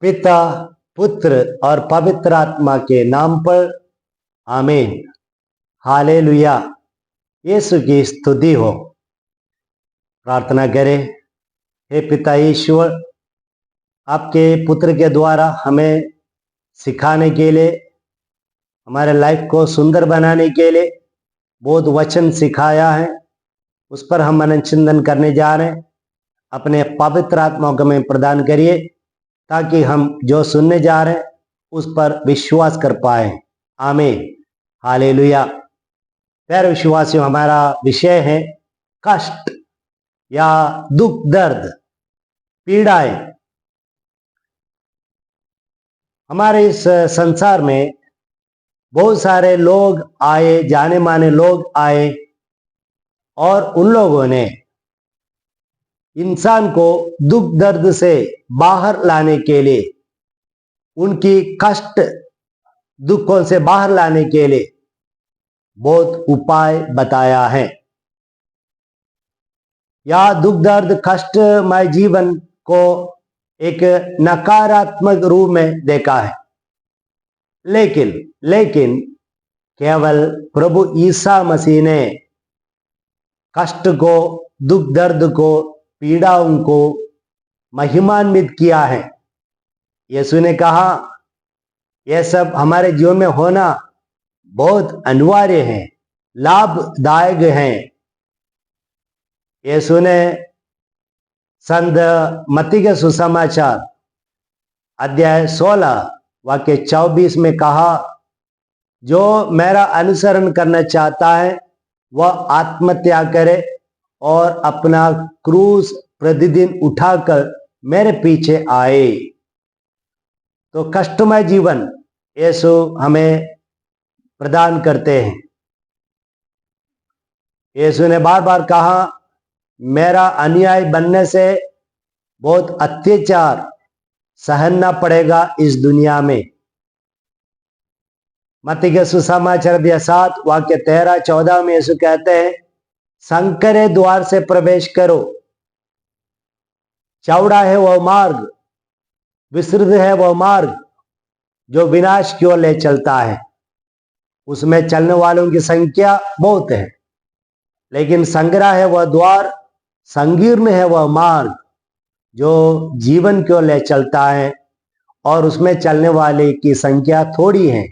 पिता, पुत्र और पवित्र आत्मा के नाम पर आमीन। हालेलुया। यीशु की स्तुति हो। प्रार्थना करें। हे पिता ईश्वर, आपके पुत्र के द्वारा हमें सिखाने के लिए, हमारे लाइफ को सुंदर बनाने के लिए बहुत वचन सिखाया है, उस पर हम मनन चिंतन करने जा रहे हैं। अपने पवित्र आत्मा को हमें प्रदान करिए ताकि हम जो सुनने जा रहे हैं उस पर विश्वास कर पाए। आमीन। हालेलुया। प्यारे विश्वासियों, हमारा विषय है कष्ट या दुख, दर्द, पीड़ाएं। हमारे इस संसार में बहुत सारे लोग आए, जाने माने लोग आए, और उन लोगों ने इंसान को दुख दर्द से बाहर लाने के लिए, उनकी कष्ट दुखों से बाहर लाने के लिए बहुत उपाय बताया है। या दुख दर्द कष्टमय जीवन को एक नकारात्मक रूप में देखा है, लेकिन केवल प्रभु ईसा मसीह ने कष्ट को, दुख दर्द को, पीड़ाओं को महिमान्वित किया है। यीशु ने कहा यह सब हमारे जीवन में होना बहुत अनिवार्य है, लाभदायक है। यीशु ने संत मत्ती के सुसमाचार अध्याय 16 वाक्य 24 में कहा, जो मेरा अनुसरण करना चाहता है वह आत्मत्याग करे और अपना क्रूस प्रतिदिन उठाकर मेरे पीछे आए। तो कष्टमय जीवन यीशु हमें प्रदान करते हैं। यीशु ने बार बार कहा, मेरा अनुयायी बनने से बहुत अत्याचार सहना पड़ेगा इस दुनिया में। मत्ती के सुसमाचार अध्याय 7 वाक्य 13-14 में यीशु कहते हैं, संकरे द्वार से प्रवेश करो, चौड़ा है वह मार्ग, विस्तृत है वह मार्ग जो विनाश की ओर ले चलता है, उसमें चलने वालों की संख्या बहुत है, लेकिन संग्रह है वह द्वार, संकीर्ण है वह मार्ग जो जीवन की ओर ले चलता है, और उसमें चलने वाले की संख्या थोड़ी है।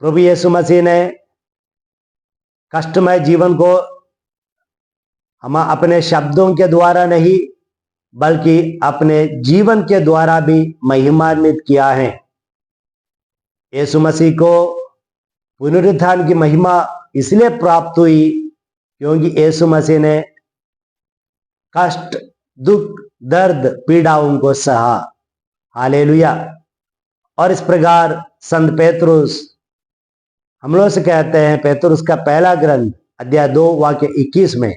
प्रभु यीशु मसीह ने कष्टमय जीवन को हम अपने शब्दों के द्वारा नहीं बल्कि अपने जीवन के द्वारा भी महिमान्वित किया है। यीशु मसीह को पुनरुत्थान की महिमा इसलिए प्राप्त हुई क्योंकि यीशु मसीह ने कष्ट, दुख, दर्द, पीड़ाओं को सहा। हालेलुया। और इस प्रकार संत पेतरुस हम लोग से कहते हैं, पेतरुस का पहला ग्रंथ अध्याय 2 वाक्य 21 में,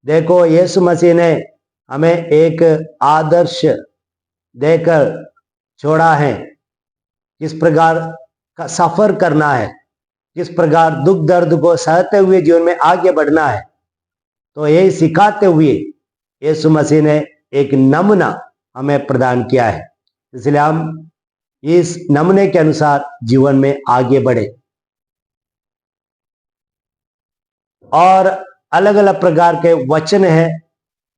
देखो यीशु मसीह ने हमें एक आदर्श देकर छोड़ा है, किस प्रकार का सफर करना है, किस प्रकार दुख दर्द को सहते हुए जीवन में आगे बढ़ना है। तो यही सिखाते हुए यीशु मसीह ने एक नमूना हमें प्रदान किया है, इसलिए हम इस नमूने के अनुसार जीवन में आगे बढ़े। और अलग अलग प्रकार के वचन हैं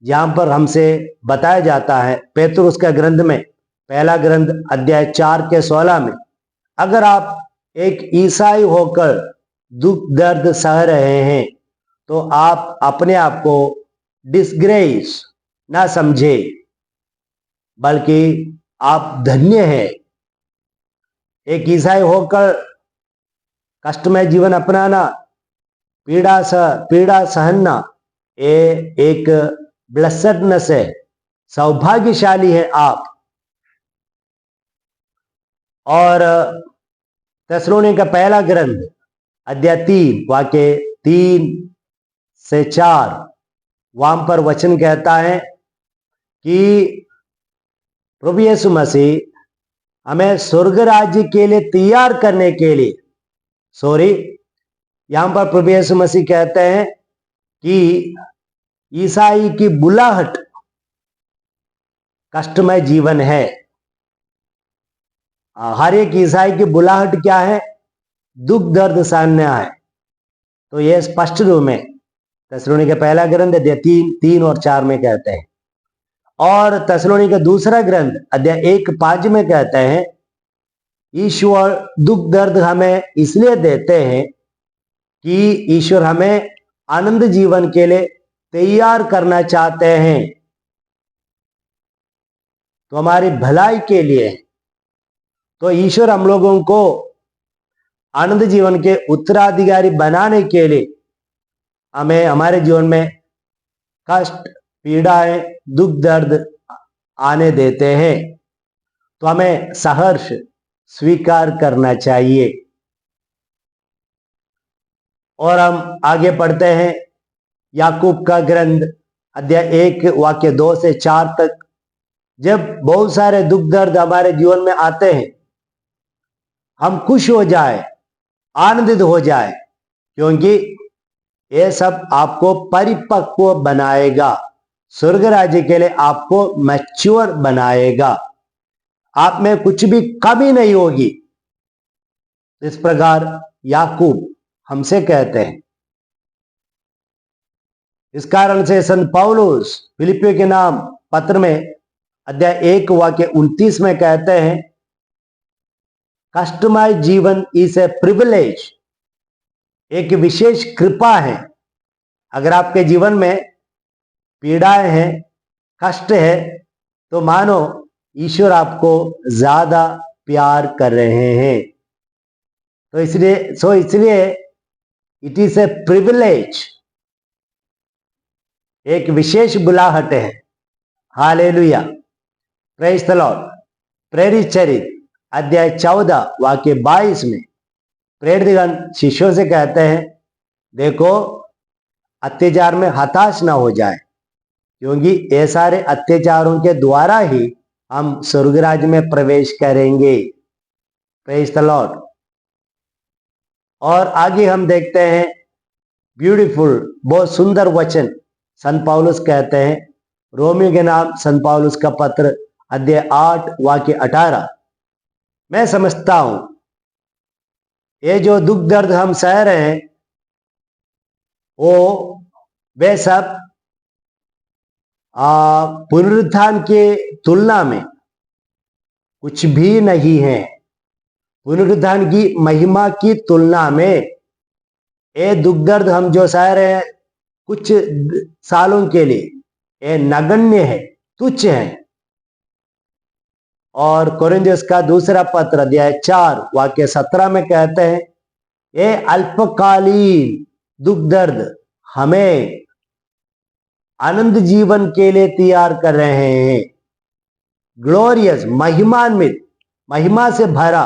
जहां पर हमसे बताया जाता है। पेतरुस का ग्रंथ में पहला ग्रंथ अध्याय 4 के 16 में, अगर आप एक ईसाई होकर दुख दर्द सह रहे हैं तो आप अपने आप को डिसग्रेस ना समझे, बल्कि आप धन्य हैं। एक ईसाई होकर कष्टमय जीवन अपनाना, पीड़ा सहना, ये एक ब्लेसडनेस है, सौभाग्यशाली है आप। और थिस्सलुनीके का पहला ग्रंथ अध्याय 3 वाक्य 3 से 4, वहां पर वचन कहता है कि प्रभु यीशु मसीह हमें स्वर्ग राज्य के लिए तैयार करने के लिए, यहां पर प्रभु यीशु मसीह कहते हैं कि ईसाई की बुलाहट कष्टमय जीवन है। हर एक ईसाई की बुलाहट क्या है? दुख दर्द सहना है। तो यह स्पष्ट रूप में थिस्सलुनीके पहला ग्रंथ अध्याय 3 और 4 में कहते हैं, और थिस्सलुनीके दूसरा ग्रंथ अध्याय 1:5 में कहते हैं, ईश्वर दुख दर्द हमें इसलिए देते हैं कि ईश्वर हमें आनंद जीवन के लिए तैयार करना चाहते हैं, तो हमारी भलाई के लिए। तो ईश्वर हम लोगों को आनंद जीवन के उत्तराधिकारी बनाने के लिए हमें हमारे जीवन में कष्ट, पीड़ाएं, दुख दर्द आने देते हैं, तो हमें सहर्ष स्वीकार करना चाहिए। और हम आगे पढ़ते हैं याकूब का ग्रंथ अध्याय 1 वाक्य 2 से 4 तक। जब बहुत सारे दुख दर्द हमारे जीवन में आते हैं, हम खुश हो जाए, आनंदित हो जाए, क्योंकि ये सब आपको परिपक्व बनाएगा, स्वर्ग राज्य के लिए आपको मैच्योर बनाएगा, आप में कुछ भी कमी नहीं होगी। इस प्रकार याकूब हमसे कहते हैं। इस कारण से संत पौलुस फिलिपियों के नाम पत्र में अध्याय 1 वाक्य 29 में कहते हैं, कष्टमय जीवन इज ए प्रिविलेज, एक विशेष कृपा है। अगर आपके जीवन में पीड़ाएं हैं, कष्ट है, तो मानो ईश्वर आपको ज्यादा प्यार कर रहे हैं। तो इसलिए इट इज ए प्रिविलेज, एक विशेष बुलाहट है। Hallelujah, praise the Lord. प्रेरित चरित अध्याय 14 वाक्य 22 में प्रेरितगण शिष्यों से कहते हैं, देखो अत्याचार में हताश ना हो जाए, क्योंकि ये सारे अत्याचारों के द्वारा ही हम स्वर्गराज में प्रवेश करेंगे। Praise the Lord. और आगे हम देखते हैं ब्यूटीफुल, बहुत सुंदर वचन संत पौलुस कहते हैं, रोमियो के नाम संत पौलुस का पत्र अध्याय 8 वाक्य 18। मैं समझता हूं ये जो दुख दर्द हम सह रहे हैं, वे सब पुनरुत्थान के तुलना में कुछ भी नहीं है। पुनरुत्थान की महिमा की तुलना में ये दुख दर्द हम जो सह रहे हैं कुछ सालों के लिए, ये नगण्य है, तुच्छ है। और कोरिन्थियों का दूसरा पत्र अध्याय 4 वाक्य 17 में कहते हैं, ये अल्पकालीन दुख दर्द हमें आनंद जीवन के लिए तैयार कर रहे हैं। ग्लोरियस, महिमान्वित, महिमा से भरा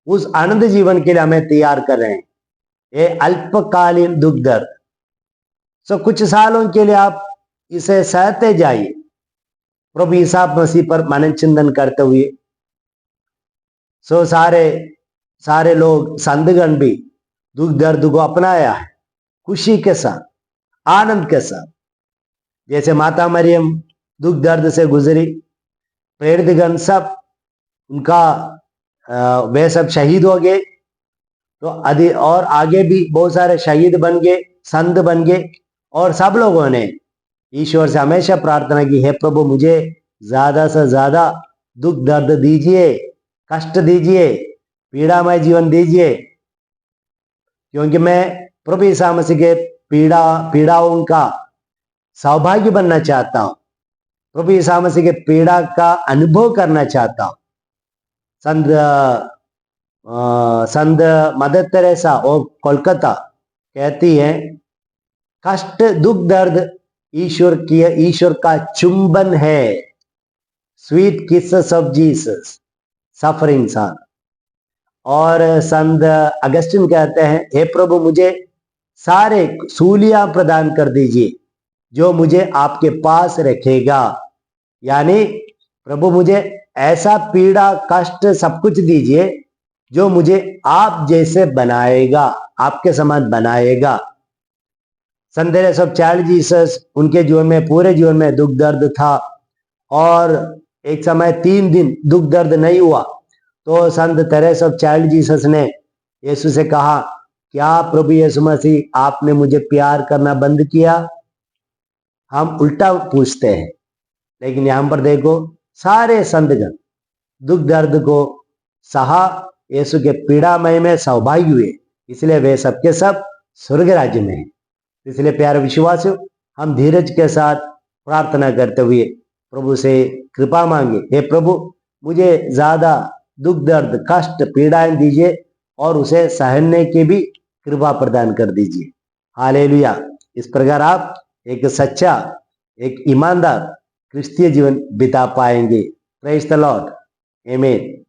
उस आनंद जीवन के लिए हमें तैयार कर रहे हैं। ये अल्पकालीन दुख दर्द, कुछ सालों के लिए आप इसे सहते जाइए, प्रभु ईसा मसीह पर मनन चिंतन करते हुए। सारे लोग संतगण भी दुख दर्द को अपनाया है खुशी के साथ, आनंद के साथ। जैसे माता मरियम दुख दर्द से गुजरी, प्रेरितगण सब उनका वे सब शहीद हो गए, तो और आगे भी बहुत सारे शहीद बन गए, संत बन गए, और सब लोगों ने ईश्वर से हमेशा प्रार्थना की, हे प्रभु मुझे ज्यादा से ज्यादा दुख दर्द दीजिए, कष्ट दीजिए, पीड़ामय जीवन दीजिए, क्योंकि मैं प्रभु ईसा मसीह के पीड़ाओं का सौभाग्य बनना चाहता हूं, प्रभु ईसा मसीह के पीड़ा का अनुभव करना चाहता हूं। संत मदर तेरेसा और कोलकाता कहती है, कष्ट दुख दर्द ईश्वर का चुंबन है, sweet kisses of Jesus suffering son. और संत अगस्टिन कहते हैं, हे प्रभु मुझे सारे सूलियां प्रदान कर दीजिए जो मुझे आपके पास रखेगा। यानी प्रभु मुझे ऐसा पीड़ा कष्ट सब कुछ दीजिए जो मुझे आप जैसे बनाएगा, आपके समान बनाएगा। संत तेरेसा ऑफ चाइल्ड जीसस, उनके जीवन में, पूरे जीवन में दुख दर्द था, और एक समय 3 दिन दुख दर्द नहीं हुआ तो संत तेरेसा ऑफ चाइल्ड जीसस ने यीशु से कहा, क्या प्रभु यीशु मसीह आपने मुझे प्यार करना बंद किया? हम उल्टा पूछते हैं, लेकिन यहां पर देखो सारे संतगण दुख दर्द को सहा, यीशु के पीड़ामय में सहभागी हुए, इसलिए वे सबके सब स्वर्ग राज्य में हैं। इसलिए प्यारे विश्वासियों, हम धीरज के साथ प्रार्थना करते हुए प्रभु से कृपा मांगे, हे प्रभु मुझे ज्यादा दुख दर्द कष्ट पीड़ाएं दीजिए और उसे सहने की भी कृपा प्रदान कर दीजिए। हालेलुया। इस प्रकार आप एक सच्चा एक ईमानदार क्रिस्तीय जीवन बिता पाएंगे। Praise the Lord. आमीन।